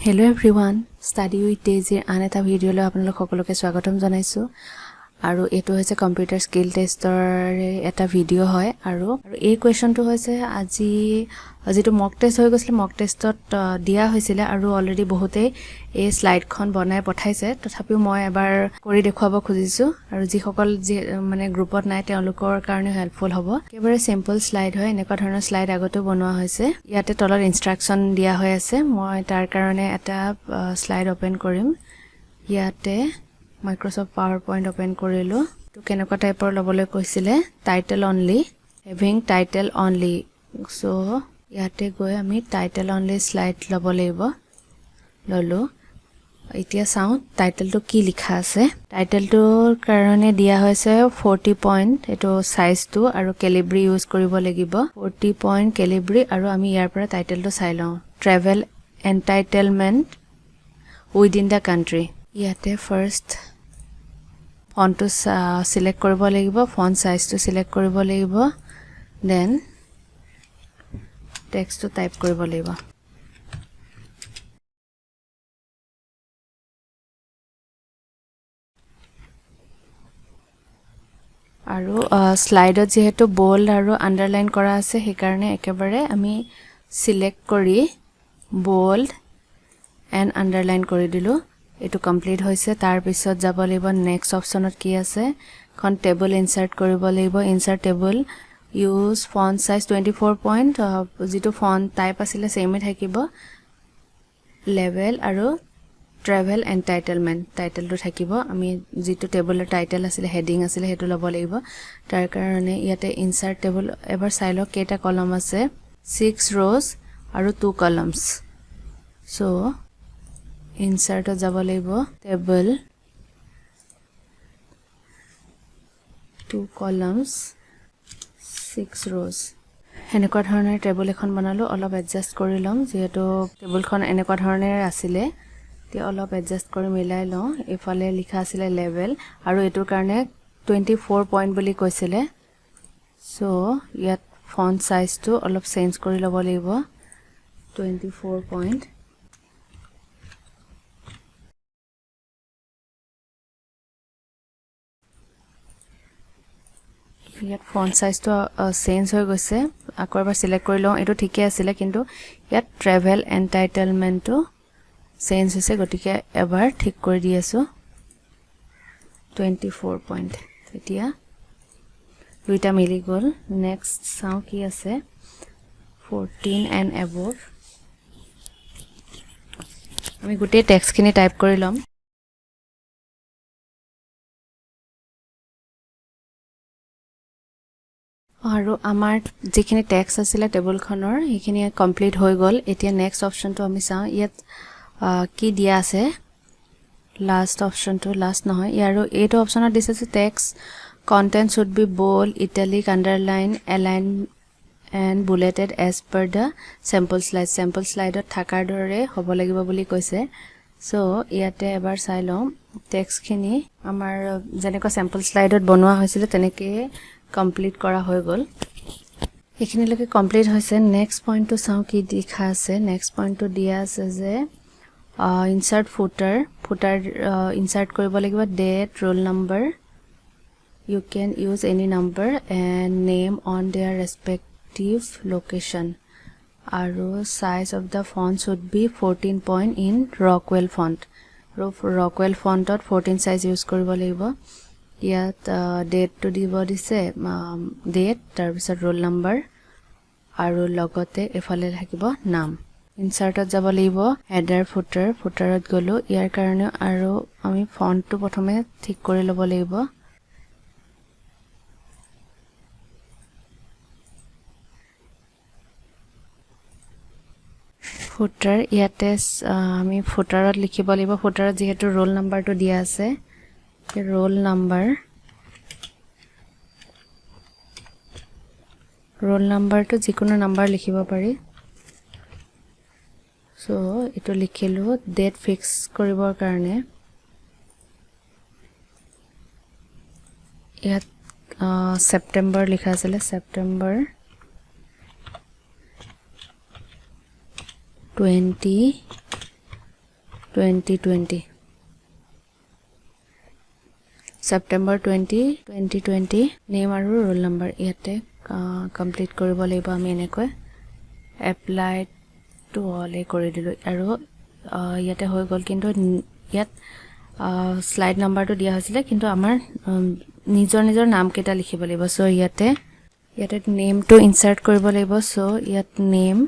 Hello everyone, study with Daisy আন এটা ভিডিঅ'লৈ আপোনালোক সকলোকে স্বাগতম জনাইছো আৰু এটো হৈছে কম্পিউটাৰ স্কিল টেষ্টৰ এটা ভিডিঅ' হয় আৰু এই কোৱেশ্চনটো হৈছে আজি যেটো মক টেষ্ট হৈ গৈছিল মক টেষ্টত দিয়া হৈছিল আৰু অলৰেডি বহুতে এই স্লাইডখন বনাই পঠাইছে তথাপিও মই এবাৰ কৰি দেখুৱাব খুজিছো আৰু যি সকল মানে গ্ৰুপত নাই তেওঁলোকৰ কাৰণে হেল্পফুল হ'ব একেবাৰে সিম্পল স্লাইড হয় এনেকুৱা ধৰণৰ স্লাইড আগতে বনোৱা হৈছে ইয়াতে তলত ইনষ্ট্ৰাকচন দিয়া হৈ আছে মই তাৰ কাৰণে এটা স্লাইড ওপেন কৰিম ইয়াতে Microsoft PowerPoint open কৰিলো তো কেনেকুৱা টাইপৰ লবলৈ কৈছিলে title only having title only so ইয়াতে গৈ আমি টাইটেল অনলি স্লাইড লব লাগিব ললো এতিয়া চাও টাইটেলটো কি লিখা আছে টাইটেলটোৰ কাৰণে দিয়া হৈছে 40 পইণ্ট এটো সাইজটো আৰু ক্যালিব্ৰি ইউজ কৰিব লাগিব 40 পইণ্ট ক্যালিব্ৰি আৰু আমি ইয়াৰ পৰা টাইটেলটো চাই লওঁ ট্ৰেভেল এন্টাইটেলমেন্ট উইদিন দা কান্ট্ৰি ইয়াতে ফাৰ্স্ট font to select কৰিব লাগিব font size to select কৰিব লাগিব then text to type কৰিব লাগিব আৰু স্লাইডত যেহেতু bold আৰু আন্ডাৰলাইন কৰা আছে সেই কাৰণে একেবাৰে আমি সিলেক্ট কৰি bold and underline কৰি দিলো এটো কমপ্লিট হৈছে তাৰ পিছত যাব লাগিব নেক্সট অপচনত কি আছে খন টেবল ইনসাৰ্ট কৰিব লাগিব insert table use font size 24 point যেটো ফন্ট টাইপ আছিল সেমে থাকিব লেভেল আৰু ট্ৰেভেল এন্টাইটেলমেন্ট টাইটেলটো থাকিব আমি যেটো টেবলৰ টাইটেল আছিল হেডিং আছিল হেতু লব লাগিব তাৰ কাৰণে ইয়াতে ইনসাৰ্ট টেবল এবাৰ চাই লওক কেটা কলম আছে 6 rows আৰু 2 columns so insert যাব লাগিব table 2 columns 6 rows এনেকুৱা ধৰণৰ টেবল এখন বনালো অলপ এডজাস্ট কৰি লম যেহেতু টেবলখন এনেকুৱা ধৰণৰ আছিল তে অলপ এডজাস্ট কৰি মিলাই লওঁ এফালে লিখা আছিল লেভেল আৰু এটোৰ কাৰণে 24 পইণ্ট বুলি কৈছিলে সো ইয়াত ফন্ট সাইজটো অলপ চেঞ্জ কৰি লব লাগিব 24 পইণ্ট ইয়াত ফন্ট সাইজটো চেঞ্জ হৈ গৈছে আকৌ এবাৰ সিলেক্ট কৰি লওঁ এটো ঠিকই আছিল কিন্তু ইয়াত ট্ৰেভেল এন্টাইটেলমেন্টটো চেঞ্জ হৈছে গতিকে এবাৰ ঠিক কৰি দি আছো 24 পইণ্ট এতিয়া দুইটা মিলি গল নেক্সট চাও কি আছে 14 and above আমি গোটেই টেক্সট খিনি টাইপ কৰি লম আৰু আমাৰ যিখিনি টেক্সট আছিল টেবলখনৰ এইখিনি কমপ্লিট হৈ গল এতিয়া নেক্সট অপচনটো আমি চাও ইয়াত কি দিয়া আছে লাষ্ট অপচনটো লাষ্ট নহয় ইয়াৰো এইটো অপচনত দিছে text content should be bold italic underline align and bulleted as per the sample slide ত থাকাৰ দৰে হ'ব লাগিব বুলি কৈছে সো ইয়াতে এবাৰ চাই লম টেক্সট খিনি আমাৰ যেনেকৈ sample slide-ত বনোৱা হৈছিল তেনেকৈ কমপ্লিট কৰা হৈ গল এখিনিলৈকে কমপ্লিট হৈছে নেক্সট পইণ্টটো চাও কি লিখা আছে নেক্সট পইণ্টটো দিয়া আছে যে ইনসাৰ্ট ফুটাৰ ইনসাৰ্ট কৰিব লাগিব date roll number you can use any number and name on their respective location aru size of the font should be 14 point in Rockwell font Rockwell font ot 14 size use koribo lagibo yat date to dibo dise date tar bisot roll number aru logote efale thakibo naam insert ot jabo lagibo header footer ot golo yar karone aru ami font to prothome thik kori lobo lagibo footer ইয়াতে আমি ফুটাৰত লিখিব লাগিব ফুটাৰত যেহেতু roll নাম্বাৰটো দিয়া আছে roll নাম্বাৰটো যিকোনো নাম্বাৰ লিখিব পাৰি সো এটো লিখিলো ডেট ফিক্স কৰিবৰ কাৰণে ইয়াত সেপ্টেম্বৰ লিখা আছিল সেপ্টেম্বৰ 20 2020 September 20 2020 name আৰু roll number ইয়াতে complete কৰিব লাগিব আমি এনেকৈ apply to all কৰি দিলো আৰু ইয়াতে হৈ গল কিন্তু ইয়াত slide number টো দিয়া হৈছিল কিন্তু আমাৰ নিজৰ নাম কেটা লিখিব লাগিব সো ইয়াতে name টো insert কৰিব লাগিব সো ইয়াত name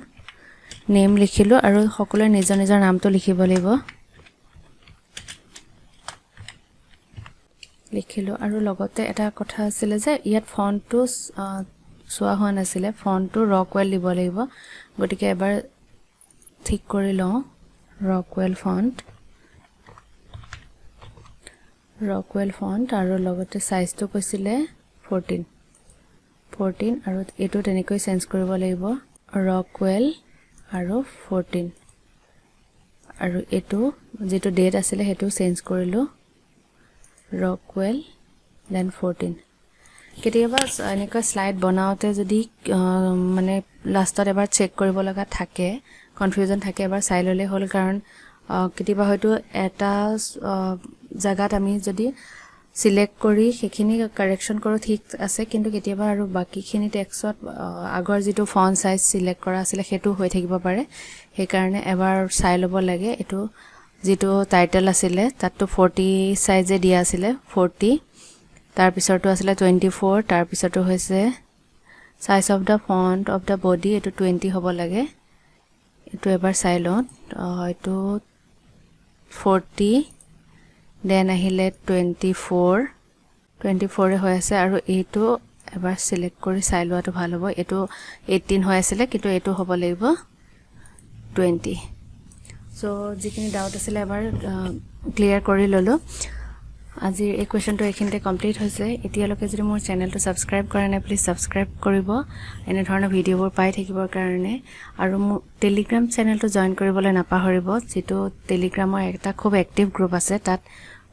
লিখিলো আৰু সকলোৱে নিজৰ নামটো লিখিব লাগিব লিখিলো আৰু লগতে এটা কথা আছিল যে ইয়াত ফন্ট টো সোৱা হোৱা নাছিল ফন্ট টো ৰকৱেল দিব লাগিব গটিকে এবাৰ ঠিক কৰি লওঁ ৰকৱেল ফন্ট আৰু লগতে সাইজ টো কৈছিলে 14 আৰু এটো তেনেকৈ চেঞ্জ কৰিব লাগিব ৰকৱেল আৰু 14 আৰু এটো যেটো ডেট আছিল হেতু চেঞ্জ কৰিলো ৰকৱেল then 14 কেতিয়াবা এনেকা স্লাইড বনাওতে যদি মানে লাষ্টত এবাৰ চেক কৰিব লগা থাকে কনফিউজন থাকে এবাৰ চাই ললে হল কাৰণ কেতিয়াবা হয়তো এটা জায়গাত আমি যদি সিলেক্ট কৰি সেইখিনি কাৰেকচন কৰো ঠিক আছে কিন্তু কেতিয়াবা আৰু বাকিখিনি টেক্সট আগৰ যেটো ফন্ট সাইজ সিলেক্ট কৰা আছিল হেতু হৈ থাকিব পাৰে সেই কাৰণে এবাৰ চাই লব লাগে এটো যেটো টাইটেল আছিল তাতটো 40 সাইজে দিয়া আছিল 40 তাৰ পিছৰটো আছিল 24 তাৰ পিছৰটো হৈছে size of the font of the body এটো 20 হ'ব লাগে এটো এবাৰ চাই লওঁ এটো 40 দেন আহিলে 24 হৈ আছে আৰু এটো এবাৰ সিলেক্ট কৰি চাই লোৱাটো ভাল হ'ব এটো 18 হৈ আছিল কিন্তু এটো হ'ব লাগিব 20 সো যিখিনি ডাউট আছিল এবাৰ ক্লিয়াৰ কৰি ললো আজি এই কোৱেশ্চনটো এখিনতে কমপ্লিট হৈছে এতিয়ালৈকে যদি মোৰ চেনেলটো সাবস্ক্ৰাইব কৰা নাই প্লিজ সাবস্ক্ৰাইব কৰিব এনে ধৰণৰ ভিডিঅবোৰ পাই থাকিবৰ কাৰণে আৰু মোৰ টেলিগ্ৰাম চেনেলটো জয়েন কৰিবলৈ নাপাহৰিব যেটো টেলিগ্ৰামৰ একটা খুব এক্টিভ গ্ৰুপ আছে তাত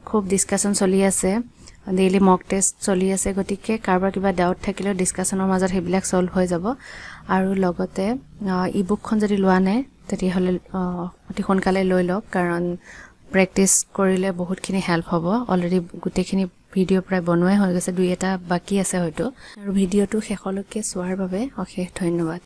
খুব ডিসকাশন চলি আছে ডেইলি মক টেষ্ট চলি আছে গতিকে কাৰবাৰ কিবা ডাউট থাকিলে ডিসকাশনৰ মাজত হেবিলাক সলভ হৈ যাব আৰু লগতে ইবুকখন যদি লোৱা নাই তেতিয়াহলে অতি সোনকালে লৈ লওক কাৰণ প্ৰেক্টিস কৰিলে বহুতখিনি হেল্প হ'ব অলৰেডি গুটেখিনি ভিডিও প্ৰায় বনোৱাই হৈ গৈছে দুই এটা বাকি আছে হয়তো আৰু ভিডিওটো শেষলৈকে চোৱাৰ বাবে অশেষ ধন্যবাদ